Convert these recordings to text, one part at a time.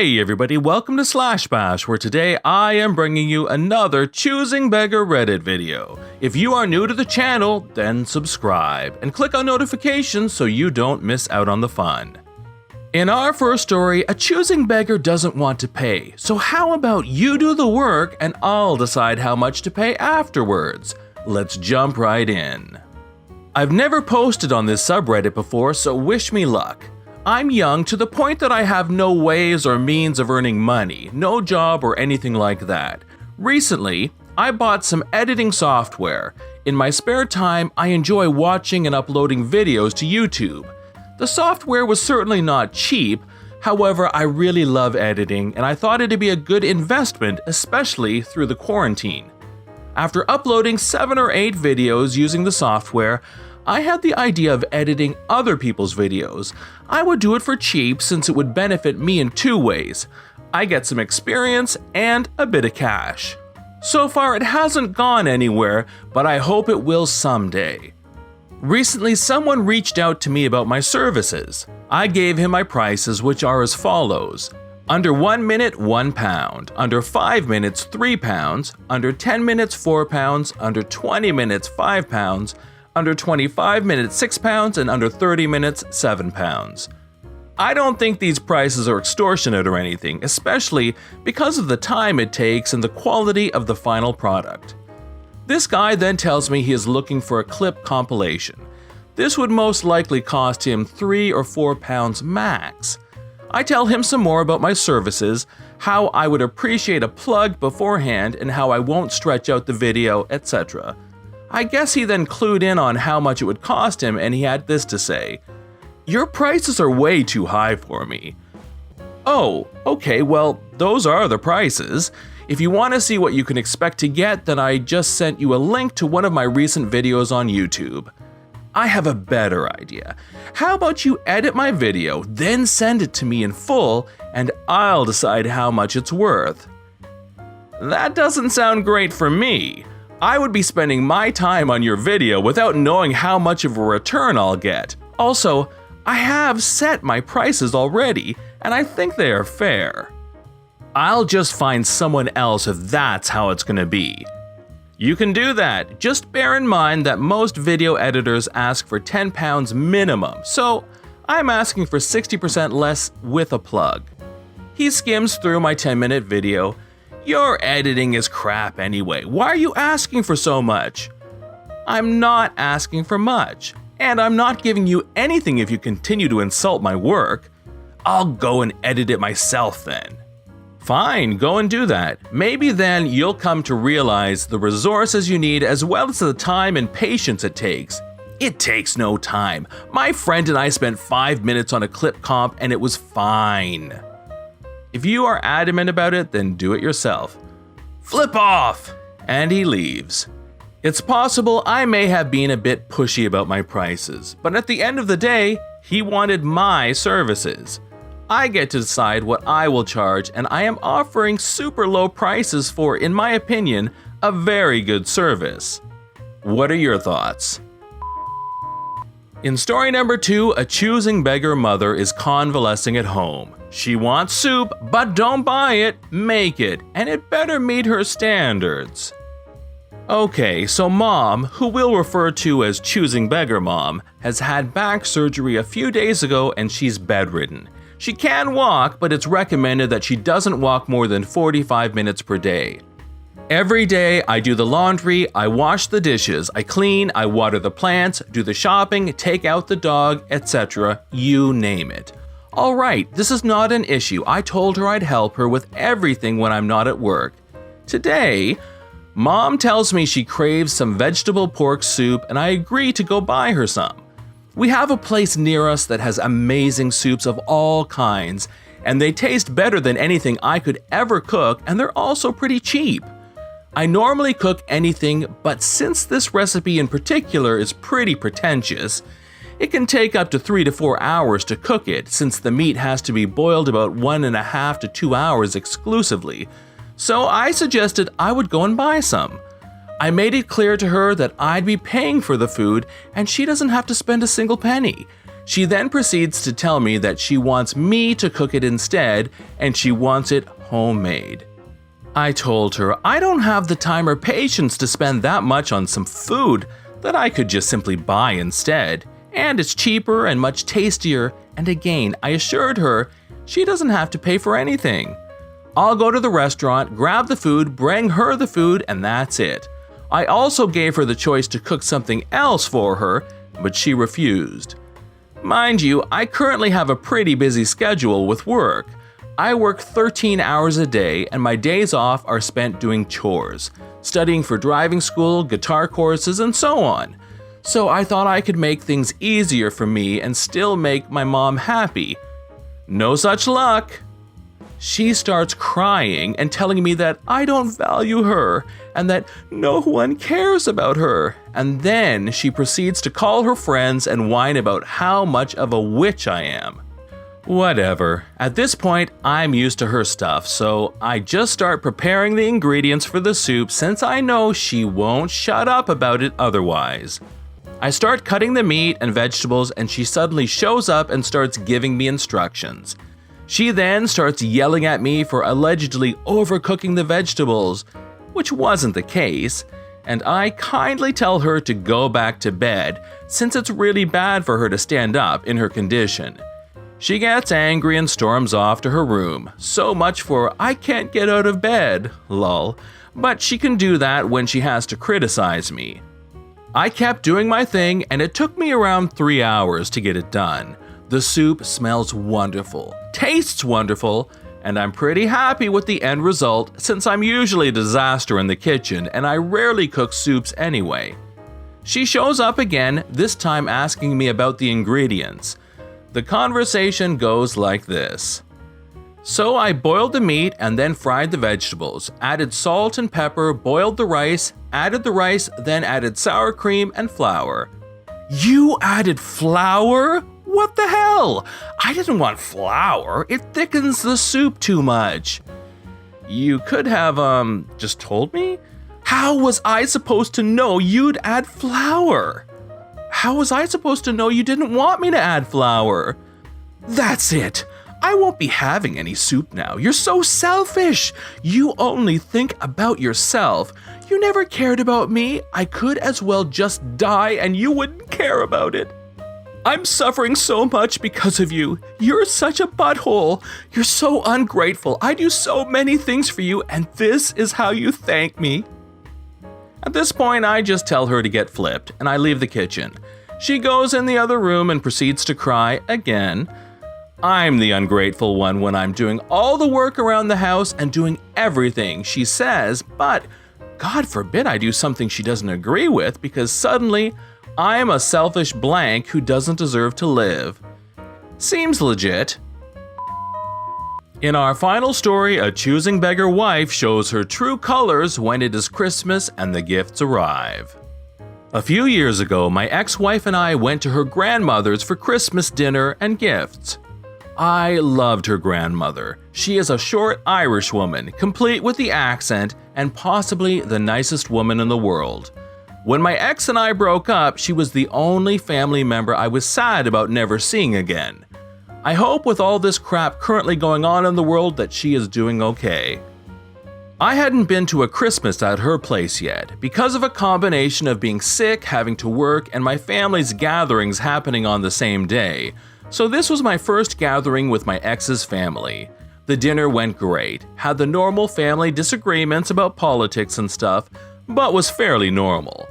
Hey everybody, welcome to Slash Bash, where today I am bringing you another Choosing Beggar Reddit video. If you are new to the channel, then subscribe, and click on notifications so you don't miss out on the fun. In our first story, a choosing beggar doesn't want to pay, so how about you do the work and I'll decide how much to pay afterwards? Let's jump right in. I've never posted on this subreddit before, so wish me luck. I'm young to the point that I have no ways or means of earning money, no job or anything like that. Recently, I bought some editing software. In my spare time, I enjoy watching and uploading videos to YouTube. The software was certainly not cheap, however, I really love editing and I thought it'd be a good investment, especially through the quarantine. After uploading 7 or 8 videos using the software, I had the idea of editing other people's videos. I would do it for cheap since it would benefit me in 2 ways. I get some experience and a bit of cash. So far it hasn't gone anywhere, but I hope it will someday. Recently someone reached out to me about my services. I gave him my prices, which are as follows. Under 1 minute, £1. Under 5 minutes, £3. Under 10 minutes, £4. Under 20 minutes, £5. Under 25 minutes, £6, and under 30 minutes, £7. I don't think these prices are extortionate or anything, especially because of the time it takes and the quality of the final product. This guy then tells me he is looking for a clip compilation. This would most likely cost him £3 or £4 max. I tell him some more about my services, how I would appreciate a plug beforehand and how I won't stretch out the video, etc. I guess he then clued in on how much it would cost him and he had this to say. Your prices are way too high for me. Oh, okay, well, those are the prices. If you want to see what you can expect to get, then I just sent you a link to one of my recent videos on YouTube. I have a better idea. How about you edit my video, then send it to me in full, and I'll decide how much it's worth. That doesn't sound great for me. I would be spending my time on your video without knowing how much of a return I'll get. Also, I have set my prices already, and I think they are fair. I'll just find someone else if that's how it's gonna be. You can do that, just bear in mind that most video editors ask for £10 minimum, so I'm asking for 60% less with a plug. He skims through my 10-minute video. Your editing is crap anyway, why are you asking for so much? I'm not asking for much, and I'm not giving you anything if you continue to insult my work. I'll go and edit it myself then. Fine, go and do that. Maybe then you'll come to realize the resources you need as well as the time and patience it takes. It takes no time. My friend and I spent 5 minutes on a clip comp and it was fine. If you are adamant about it, then do it yourself. Flip off! And he leaves. It's possible I may have been a bit pushy about my prices, but at the end of the day, he wanted my services. I get to decide what I will charge, and I am offering super low prices for, in my opinion, a very good service. What are your thoughts? In story number 2, a choosing beggar mother is convalescing at home. She wants soup, but don't buy it, make it, and it better meet her standards. Okay, so Mom, who we'll refer to as Choosing Beggar Mom, has had back surgery a few days ago and she's bedridden. She can walk, but it's recommended that she doesn't walk more than 45 minutes per day. Every day, I do the laundry, I wash the dishes, I clean, I water the plants, do the shopping, take out the dog, etc. You name it. Alright, this is not an issue. I told her I'd help her with everything when I'm not at work. Today, Mom tells me she craves some vegetable pork soup and I agree to go buy her some. We have a place near us that has amazing soups of all kinds, and they taste better than anything I could ever cook, and they're also pretty cheap. I normally cook anything, but since this recipe in particular is pretty pretentious, it can take up to 3 to 4 hours to cook it since the meat has to be boiled about 1.5 to 2 hours exclusively, so I suggested I would go and buy some. I made it clear to her that I'd be paying for the food and she doesn't have to spend a single penny. She then proceeds to tell me that she wants me to cook it instead and she wants it homemade. I told her I don't have the time or patience to spend that much on some food that I could just simply buy instead, and it's cheaper and much tastier, and again, I assured her she doesn't have to pay for anything. I'll go to the restaurant, grab the food, bring her the food, and that's it. I also gave her the choice to cook something else for her, but she refused. Mind you, I currently have a pretty busy schedule with work. I work 13 hours a day and my days off are spent doing chores, studying for driving school, guitar courses, and so on. So I thought I could make things easier for me and still make my mom happy. No such luck. She starts crying and telling me that I don't value her and that no one cares about her. And then she proceeds to call her friends and whine about how much of a witch I am. Whatever. At this point, I'm used to her stuff, so I just start preparing the ingredients for the soup since I know she won't shut up about it otherwise. I start cutting the meat and vegetables and she suddenly shows up and starts giving me instructions. She then starts yelling at me for allegedly overcooking the vegetables, which wasn't the case, and I kindly tell her to go back to bed since it's really bad for her to stand up in her condition. She gets angry and storms off to her room, so much for I can't get out of bed, lol, but she can do that when she has to criticize me. I kept doing my thing and it took me around 3 hours to get it done. The soup smells wonderful, tastes wonderful, and I'm pretty happy with the end result since I'm usually a disaster in the kitchen and I rarely cook soups anyway. She shows up again, this time asking me about the ingredients. The conversation goes like this. So I boiled the meat and then fried the vegetables, added salt and pepper, boiled the rice, added the rice, then added sour cream and flour. You added flour? What the hell? I didn't want flour. It thickens the soup too much. You could have, just told me? How was I supposed to know you'd add flour? How was I supposed to know you didn't want me to add flour? That's it. I won't be having any soup now. You're so selfish. You only think about yourself. You never cared about me. I could as well just die and you wouldn't care about it. I'm suffering so much because of you. You're such a butthole. You're so ungrateful. I do so many things for you, and this is how you thank me. At this point, I just tell her to get flipped, and I leave the kitchen. She goes in the other room and proceeds to cry again. I'm the ungrateful one when I'm doing all the work around the house and doing everything she says, but God forbid I do something she doesn't agree with because suddenly I am a selfish blank who doesn't deserve to live. Seems legit. In our final story, a choosing beggar wife shows her true colors when it is Christmas and the gifts arrive. A few years ago, my ex-wife and I went to her grandmother's for Christmas dinner and gifts. I loved her grandmother. She is a short Irish woman, complete with the accent, and possibly the nicest woman in the world. When my ex and I broke up, she was the only family member I was sad about never seeing again. I hope with all this crap currently going on in the world that she is doing okay. I hadn't been to a Christmas at her place yet, because of a combination of being sick, having to work, and my family's gatherings happening on the same day. So this was my first gathering with my ex's family. The dinner went great, had the normal family disagreements about politics and stuff, but was fairly normal.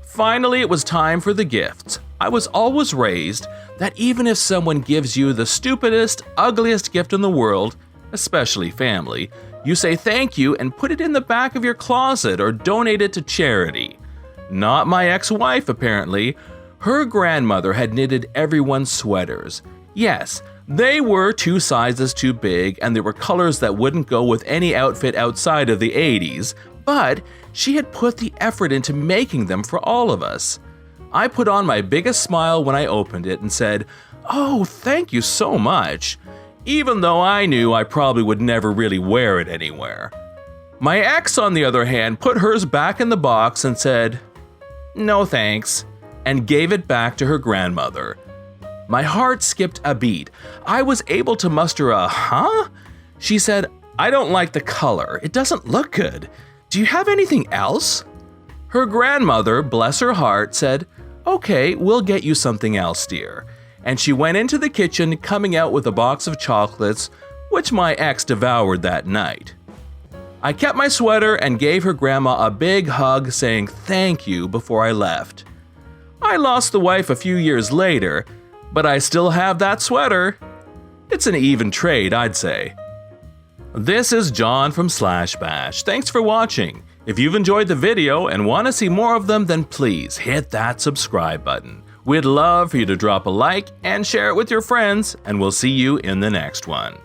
Finally, it was time for the gifts. I was always raised that even if someone gives you the stupidest, ugliest gift in the world, especially family, you say thank you and put it in the back of your closet or donate it to charity. Not my ex-wife, apparently. Her grandmother had knitted everyone's sweaters. Yes, they were 2 sizes too big and they were colors that wouldn't go with any outfit outside of the 80s, but she had put the effort into making them for all of us. I put on my biggest smile when I opened it and said, "Oh, thank you so much," even though I knew I probably would never really wear it anywhere. My ex, on the other hand, put hers back in the box and said, "No thanks," and gave it back to her grandmother. My heart skipped a beat. I was able to muster a, huh? She said, I don't like the color. It doesn't look good. Do you have anything else? Her grandmother, bless her heart, said, okay, we'll get you something else, dear. And she went into the kitchen, coming out with a box of chocolates, which my ex devoured that night. I kept my sweater and gave her grandma a big hug, saying thank you before I left. I lost the wife a few years later, but I still have that sweater. It's an even trade, I'd say. This is John from Slash Bash. Thanks for watching. If you've enjoyed the video and want to see more of them, then please hit that subscribe button. We'd love for you to drop a like and share it with your friends, and we'll see you in the next one.